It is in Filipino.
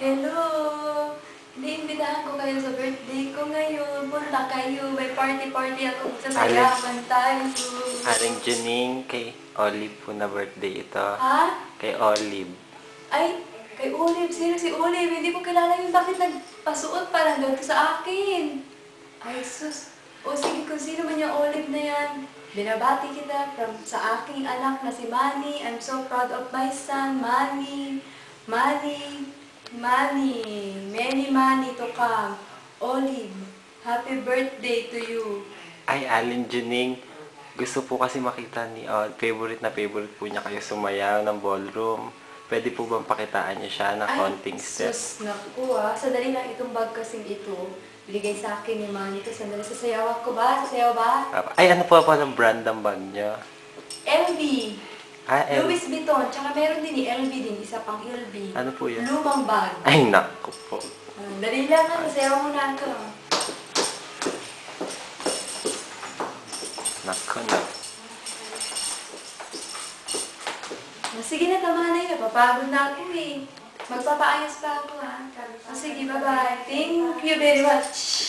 Hello! Iniimbitahan ko kayo sa birthday ko ngayon. Punta kayo. May party-party ako. Sasayawan tayo. Aling Juning, kay Olive po na birthday ito. Ha? Kay Olive. Ay, kay Olive. Sino si Olive? Hindi ko kilala yun. Bakit nagpasuot parang ganito sa akin? Ay, sus. O sige, kung sino man yung Olive na yan. Binabati kita sa aking anak na si Manny. I'm so proud of my son, Manny. Manny. Many money to come. Olive, happy birthday to you. Ay, Aling Juning, gusto po kasi makita ni favorite po niya kayo sumayaw ng ballroom. Pwede po bang pakitaan niyo siya ng konting step? Sus, naku Sandali lang itong bag kasing ito. Binigay sa akin ni Manny ito. Sandali, sasayaw ako ba? Sasayaw ba? Ay, ano po ng brand ng bag niyo? LV. Ah, Louis Vuitton. Tsaka meron din LV din. Isa pang LV. Ano po yun? Lumang bag. Ay, naku po. Dali lang ha. Sasayaw muna ako. Naku na. Sige na, tama na yun. Napapagod na ako eh. Magpapaayos pa ako ha. Sige, bye-bye. Thank you very much.